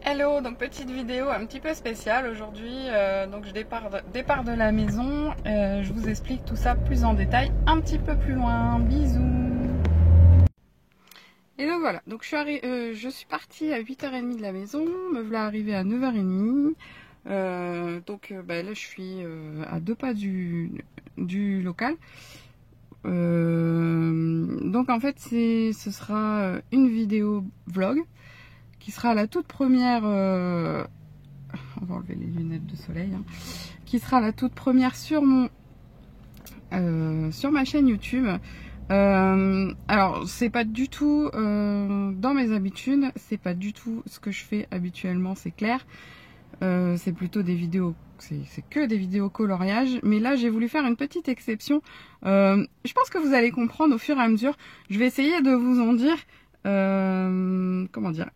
Hello, donc petite vidéo un petit peu spéciale aujourd'hui. Donc je départ de la maison. Je vous explique tout ça plus en détail un petit peu plus loin. Bisous. Et donc voilà, donc je suis partie à 8h30 de la maison, me voilà arrivée à 9h30. Là je suis à 2 pas du local. Donc en fait ce sera une vidéo vlog qui sera la toute première, on va enlever les lunettes de soleil, hein, qui sera la toute première sur ma chaîne YouTube. Alors c'est pas du tout dans mes habitudes, c'est pas du tout ce que je fais habituellement, c'est clair. C'est plutôt des vidéos, c'est que des vidéos coloriage, mais là j'ai voulu faire une petite exception. Je pense que vous allez comprendre au fur et à mesure. Je vais essayer de vous en dire, comment dire,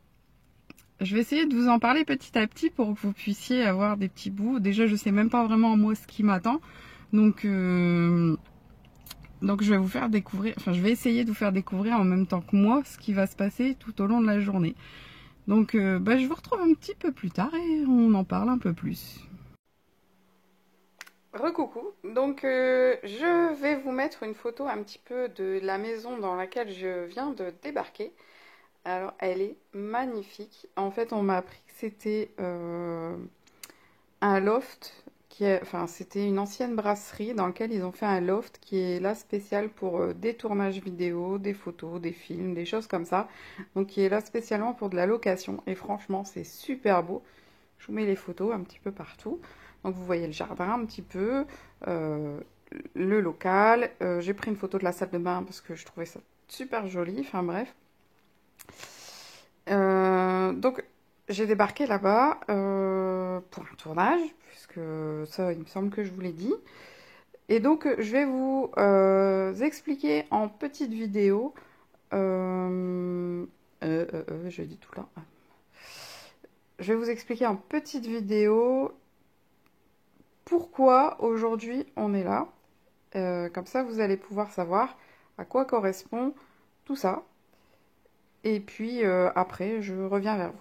je vais essayer de vous en parler petit à petit pour que vous puissiez avoir des petits bouts. Déjà je sais même pas vraiment moi ce qui m'attend, donc je vais vous faire découvrir, enfin je vais essayer de vous faire découvrir en même temps que moi ce qui va se passer tout au long de la journée. Donc je vous retrouve un petit peu plus tard et on en parle un peu plus. Recoucou, donc je vais vous mettre une photo un petit peu de la maison dans laquelle je viens de débarquer. Alors elle est magnifique. En fait on m'a appris que c'était un loft enfin c'était une ancienne brasserie dans laquelle ils ont fait un loft qui est là spécial pour des tournages vidéo, des photos, des films, des choses comme ça. Donc qui est là spécialement pour de la location et franchement c'est super beau. Je vous mets les photos un petit peu partout. Donc vous voyez le jardin un petit peu, le local. J'ai pris une photo de la salle de bain parce que je trouvais ça super joli. Enfin bref. Donc j'ai débarqué là-bas pour un tournage, puisque ça il me semble que je vous l'ai dit. Et donc je vais vous expliquer en petite vidéo. Je dis tout là. Je vais vous expliquer en petite vidéo pourquoi aujourd'hui on est là. Comme ça vous allez pouvoir savoir à quoi correspond tout ça. Et puis après je reviens vers vous.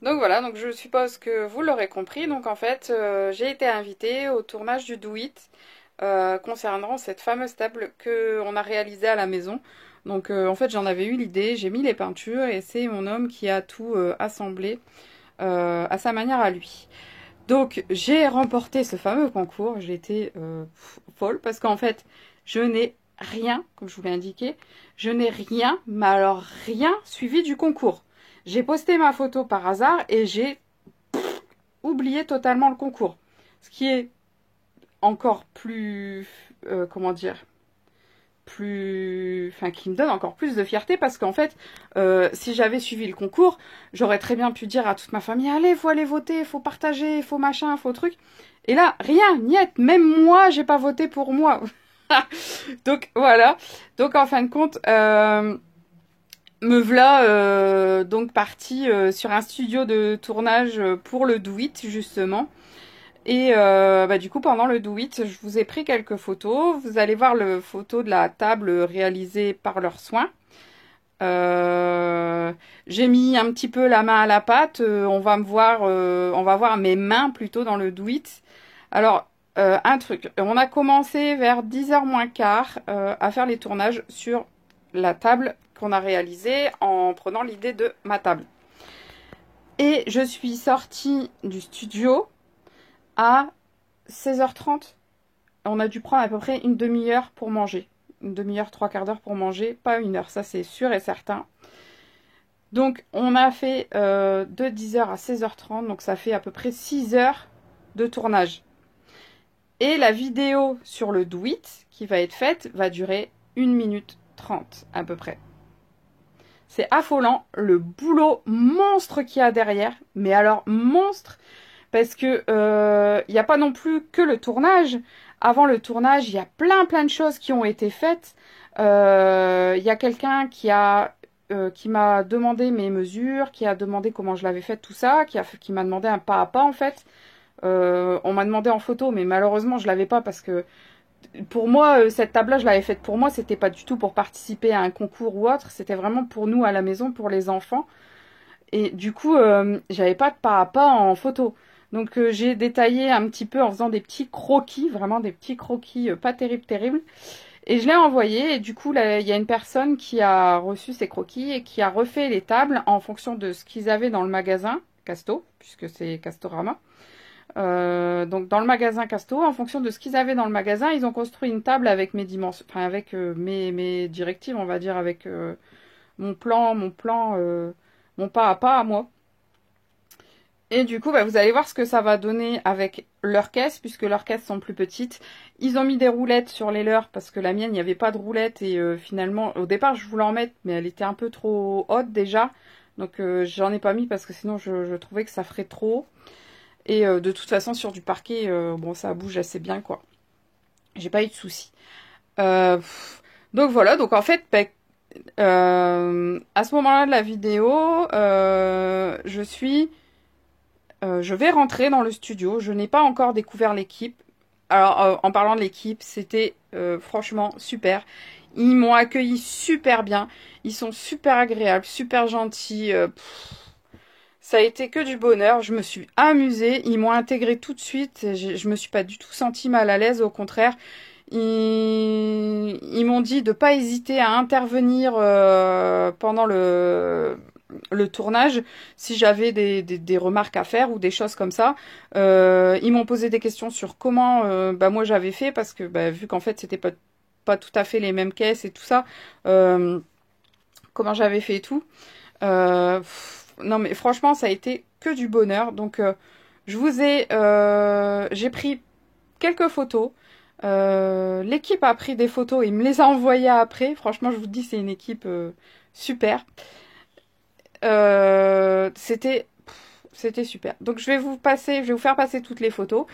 Donc voilà, donc je suppose que vous l'aurez compris. Donc en fait, j'ai été invitée au tournage du Do It concernant cette fameuse table qu'on a réalisée à la maison. Donc en fait, j'en avais eu l'idée, j'ai mis les peintures et c'est mon homme qui a tout assemblé à sa manière à lui. Donc j'ai remporté ce fameux concours, j'ai été folle parce qu'en fait, je n'ai rien, comme je vous l'ai indiqué, je n'ai rien, mais alors rien suivi du concours. J'ai posté ma photo par hasard et j'ai oublié totalement le concours. Ce qui est encore plus, comment dire, enfin, qui me donne encore plus de fierté parce qu'en fait, si j'avais suivi le concours, j'aurais très bien pu dire à toute ma famille, allez, faut aller voter, faut partager, faut machin, faut truc. Et là, rien, niet, même moi, j'ai pas voté pour moi. Donc voilà. Donc en fin de compte, me voilà donc partie sur un studio de tournage pour le Do It justement. Et du coup, pendant le Do It, je vous ai pris quelques photos. Vous allez voir le photo de la table réalisée par leurs soins. J'ai mis un petit peu la main à la pâte. On va voir mes mains plutôt dans le Do It. Alors, un truc. On a commencé vers 10h moins quart à faire les tournages sur la table qu'on a réalisée en prenant l'idée de ma table. Et je suis sortie du studio à 16h30. On a dû prendre à peu près une demi-heure pour manger. Une demi-heure, trois quarts d'heure pour manger, pas une heure, ça c'est sûr et certain. Donc on a fait de 10h à 16h30, donc ça fait à peu près 6 heures de tournage. Et la vidéo sur le Do It qui va être faite va durer 1 minute 30 à peu près. C'est affolant le boulot monstre qu'il y a derrière, mais alors monstre, parce que il n'y a pas non plus que le tournage. Avant le tournage, il y a plein de choses qui ont été faites. Il y a quelqu'un qui m'a demandé mes mesures, qui a demandé comment je l'avais fait, tout ça, qui m'a demandé un pas à pas en fait. On m'a demandé en photo, mais malheureusement je l'avais pas parce que pour moi, cette table-là, je l'avais faite pour moi. C'était pas du tout pour participer à un concours ou autre. C'était vraiment pour nous à la maison, pour les enfants. Et du coup, j'avais pas de pas à pas en photo. Donc j'ai détaillé un petit peu en faisant des petits croquis, vraiment des petits croquis pas terribles. Et je l'ai envoyé. Et du coup, là, il y a une personne qui a reçu ces croquis et qui a refait les tables en fonction de ce qu'ils avaient dans le magasin Casto, puisque c'est Castorama. Donc dans le magasin Casto, en fonction de ce qu'ils avaient dans le magasin, ils ont construit une table avec mes dimensions, enfin avec mes directives, on va dire, avec mon plan, mon pas à moi. Et du coup, vous allez voir ce que ça va donner avec leurs caisses, puisque leurs caisses sont plus petites. Ils ont mis des roulettes sur les leurs, parce que la mienne, il n'y avait pas de roulettes. Et finalement, au départ, je voulais en mettre, mais elle était un peu trop haute déjà. Donc j'en ai pas mis, parce que sinon, je trouvais que ça ferait trop. Et de toute façon, sur du parquet, bon, ça bouge assez bien, quoi. J'ai pas eu de soucis. Donc voilà, donc en fait, à ce moment-là de la vidéo, je vais rentrer dans le studio. Je n'ai pas encore découvert l'équipe. Alors, en parlant de l'équipe, c'était franchement super. Ils m'ont accueilli super bien. Ils sont super agréables, super gentils. Ça a été que du bonheur. Je me suis amusée. Ils m'ont intégré tout de suite. Je me suis pas du tout sentie mal à l'aise. Au contraire, ils m'ont dit de pas hésiter à intervenir pendant le tournage si j'avais des remarques à faire ou des choses comme ça. Ils m'ont posé des questions sur comment moi j'avais fait parce que vu qu'en fait c'était pas tout à fait les mêmes caisses et tout ça, comment j'avais fait et tout. Non mais franchement ça a été que du bonheur. Donc j'ai pris quelques photos. L'équipe a pris des photos et me les a envoyées après. Franchement je vous dis c'est une équipe super. C'était super. Donc je vais vous faire passer toutes les photos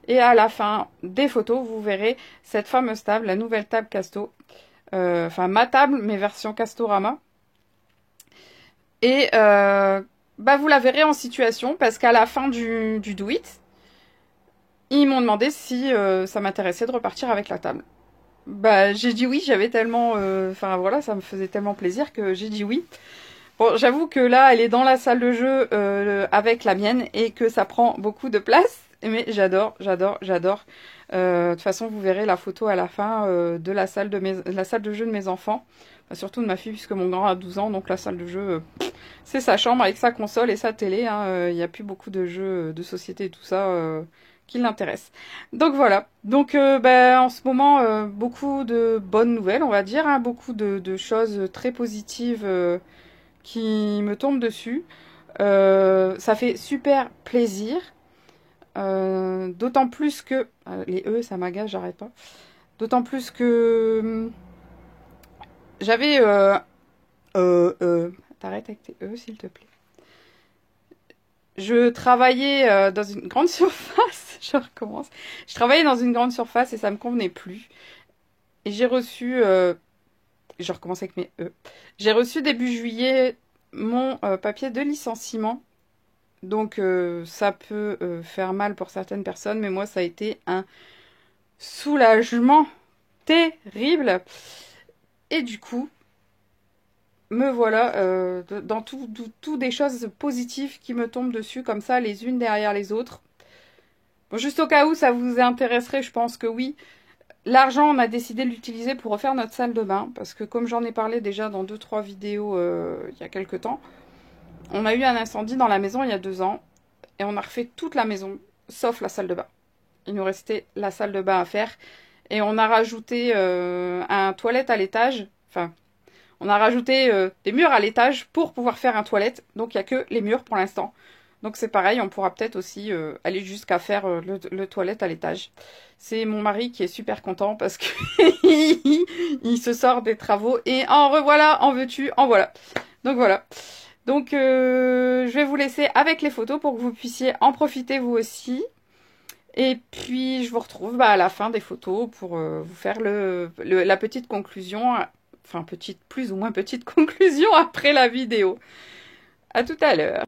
et à la fin des photos vous verrez cette fameuse table, la nouvelle table Casto, enfin ma table mais version Castorama. Et vous la verrez en situation parce qu'à la fin du Do It, ils m'ont demandé si ça m'intéressait de repartir avec la table. J'ai dit oui, j'avais tellement, enfin voilà, ça me faisait tellement plaisir que j'ai dit oui. Bon, j'avoue que là, elle est dans la salle de jeu avec la mienne et que ça prend beaucoup de place. Mais j'adore, j'adore, j'adore. De toute façon, vous verrez la photo à la fin de la salle la salle de jeu de mes enfants. Enfin, surtout de ma fille, puisque mon grand a 12 ans. Donc la salle de jeu, c'est sa chambre avec sa console et sa télé. Hein. Il n'y a plus beaucoup de jeux de société et tout ça qui l'intéressent. Donc voilà. Donc ben, en ce moment, beaucoup de bonnes nouvelles, on va dire. Hein. Beaucoup de choses très positives qui me tombent dessus. Ça fait super plaisir. D'autant plus que... les E, ça m'agace, j'arrête pas. D'autant plus que j'avais... T'arrêtes avec tes E, s'il te plaît. Je travaillais dans une grande surface. Je recommence. Je travaillais dans une grande surface et ça me convenait plus. Et j'ai reçu... je recommence avec mes E. J'ai reçu début juillet mon papier de licenciement. Donc ça peut faire mal pour certaines personnes, mais moi ça a été un soulagement terrible. Et du coup, me voilà dans tout des choses positives qui me tombent dessus, comme ça, les unes derrière les autres. Bon, juste au cas où ça vous intéresserait, je pense que oui. L'argent, on a décidé de l'utiliser pour refaire notre salle de bain, parce que comme j'en ai parlé déjà dans 2-3 vidéos il y a quelques temps, on a eu un incendie dans la maison il y a 2 ans, et on a refait toute la maison, sauf la salle de bain. Il nous restait la salle de bain à faire. Et on a rajouté un toilette à l'étage. Enfin, on a rajouté des murs à l'étage pour pouvoir faire un toilette. Donc il n'y a que les murs pour l'instant. Donc c'est pareil, on pourra peut-être aussi aller jusqu'à faire le toilette à l'étage. C'est mon mari qui est super content parce que il se sort des travaux. Et en revoilà, en veux-tu, en voilà. Donc voilà. Donc je vais vous laisser avec les photos pour que vous puissiez en profiter vous aussi. Et puis je vous retrouve à la fin des photos pour vous faire la petite conclusion, enfin petite, plus ou moins petite conclusion après la vidéo. À tout à l'heure.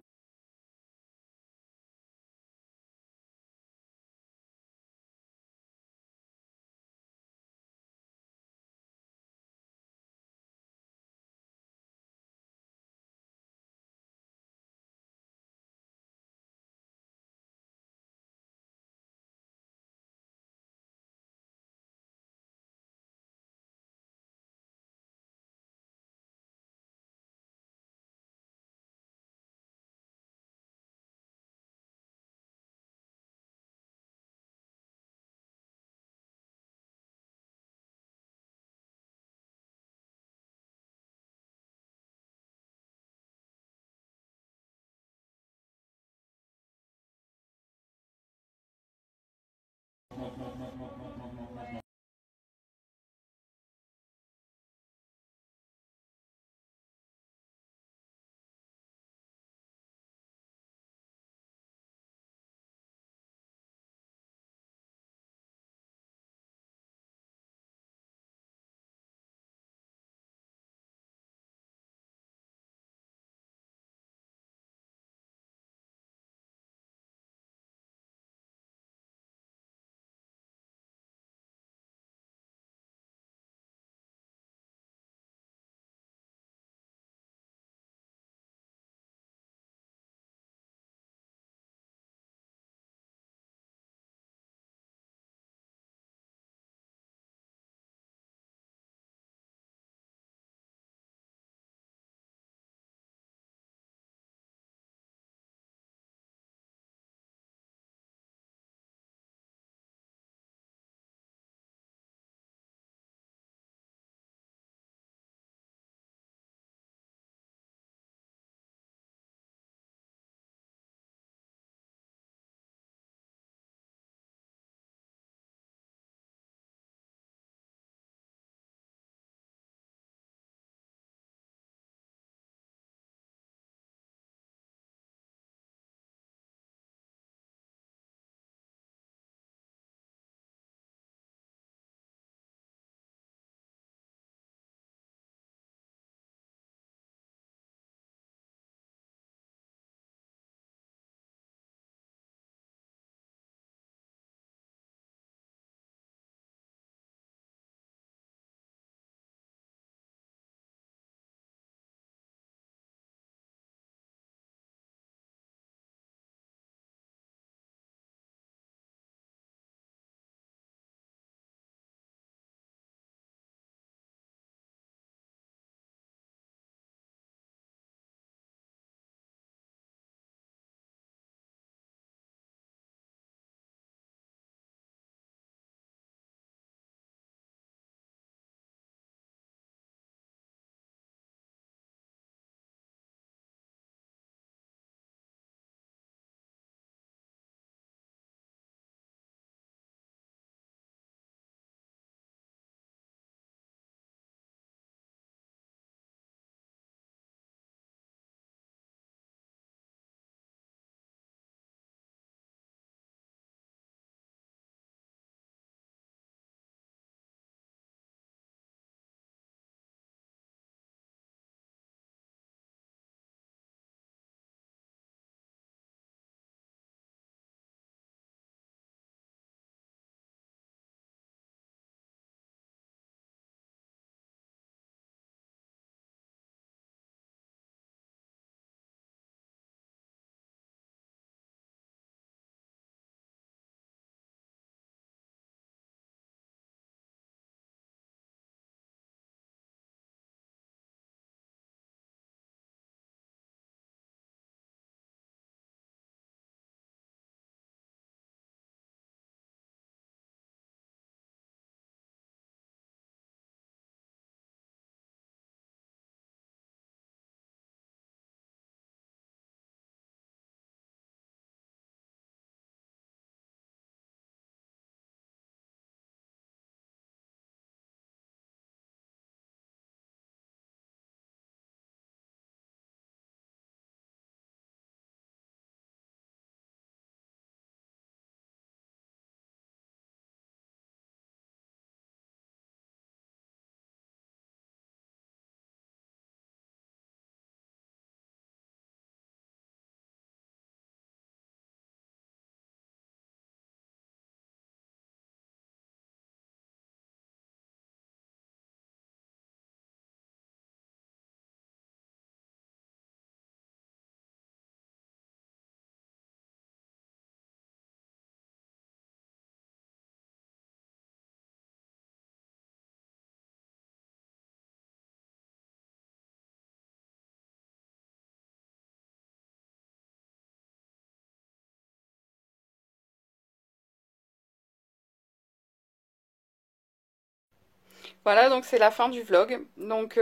Voilà, donc c'est la fin du vlog. Donc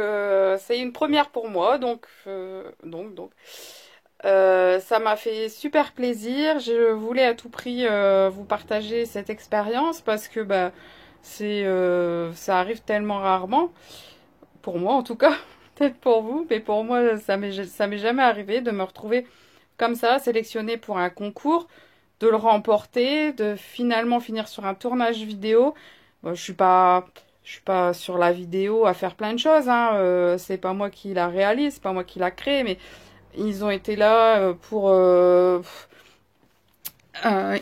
c'est une première pour moi, ça m'a fait super plaisir. Je voulais à tout prix vous partager cette expérience parce que bah ça arrive tellement rarement, pour moi en tout cas, peut-être pour vous, mais pour moi ça m'est jamais arrivé de me retrouver comme ça, sélectionnée pour un concours, de le remporter, de finalement finir sur un tournage vidéo. Bon, je suis pas sur la vidéo à faire plein de choses, hein. C'est pas moi qui la réalise, c'est pas moi qui la crée, mais ils ont été là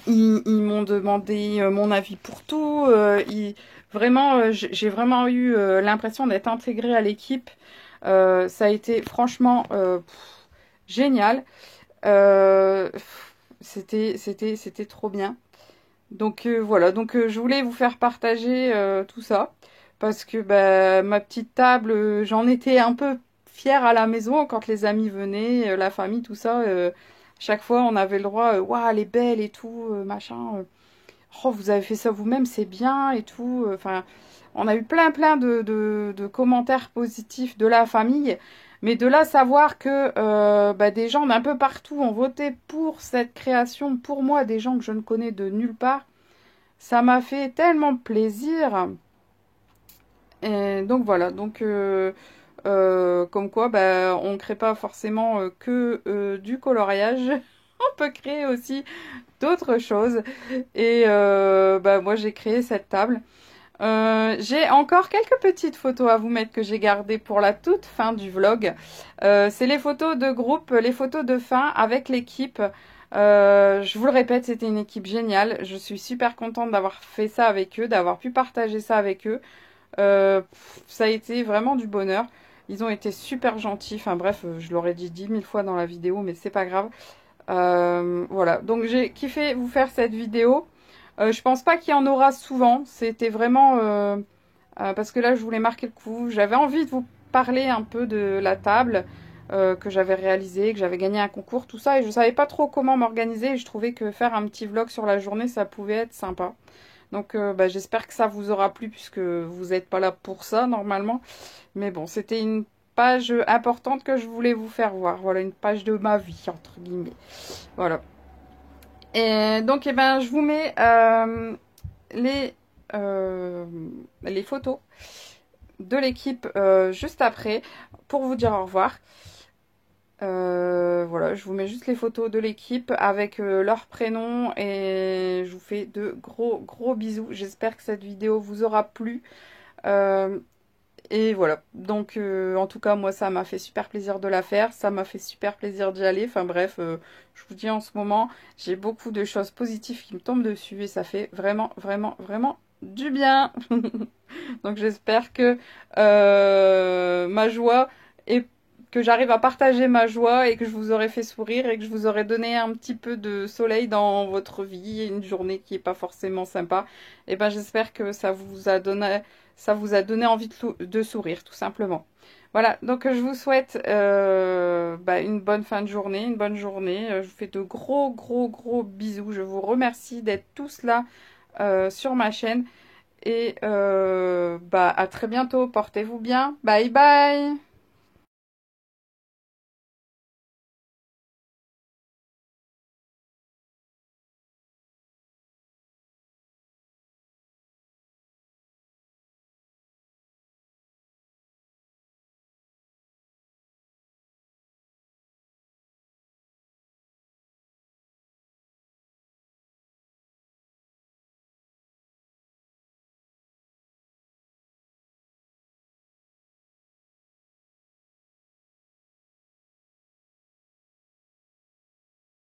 ils m'ont demandé mon avis pour tout. Vraiment, j'ai vraiment eu l'impression d'être intégrée à l'équipe. Ça a été franchement génial. Euh, c'était trop bien. Donc voilà, donc je voulais vous faire partager tout ça parce que bah, ma petite table, j'en étais un peu fière à la maison quand les amis venaient, la famille, tout ça. Chaque fois, on avait le droit, waouh, elle est belle et tout, machin. Oh, vous avez fait ça vous-même, c'est bien et tout. Enfin, on a eu plein de commentaires positifs de la famille. Mais de là savoir que bah, des gens d'un peu partout ont voté pour cette création, pour moi, des gens que je ne connais de nulle part, ça m'a fait tellement plaisir. Et donc voilà, donc comme quoi bah, on ne crée pas forcément que du coloriage, on peut créer aussi d'autres choses. Et bah, moi j'ai créé cette table. J'ai encore quelques petites photos à vous mettre que j'ai gardées pour la toute fin du vlog. C'est les photos de groupe, les photos de fin avec l'équipe. Je vous le répète, c'était une équipe géniale. Je suis super contente d'avoir fait ça avec eux, d'avoir pu partager ça avec eux. Ça a été vraiment du bonheur. Ils ont été super gentils. Enfin bref, je l'aurais dit 10 000 fois dans la vidéo, mais c'est pas grave. Voilà, donc j'ai kiffé vous faire cette vidéo. Je pense pas qu'il y en aura souvent. C'était vraiment parce que là, je voulais marquer le coup. J'avais envie de vous parler un peu de la table que j'avais réalisée, que j'avais gagné un concours, tout ça. Et je savais pas trop comment m'organiser. Et je trouvais que faire un petit vlog sur la journée, ça pouvait être sympa. Donc bah, j'espère que ça vous aura plu puisque vous n'êtes pas là pour ça normalement. Mais bon, c'était une page importante que je voulais vous faire voir. Voilà, une page de ma vie, entre guillemets. Voilà. Et donc, eh ben, je vous mets les, euh, les photos de l'équipe juste après pour vous dire au revoir. Voilà, je vous mets juste les photos de l'équipe avec leurs prénoms et je vous fais de gros bisous. J'espère que cette vidéo vous aura plu. Et voilà, donc en tout cas moi ça m'a fait super plaisir de la faire, ça m'a fait super plaisir d'y aller, enfin bref, je vous dis en ce moment j'ai beaucoup de choses positives qui me tombent dessus et ça fait vraiment du bien. Donc j'espère que ma joie et que j'arrive à partager ma joie et que je vous aurai fait sourire et que je vous aurai donné un petit peu de soleil dans votre vie, une journée qui n'est pas forcément sympa. Et ben j'espère que ça vous a donné envie de sourire tout simplement. Voilà, donc je vous souhaite bah, une bonne fin de journée, une bonne journée. Je vous fais de gros bisous. Je vous remercie d'être tous là sur ma chaîne. Et bah, à très bientôt. Portez-vous bien. Bye bye.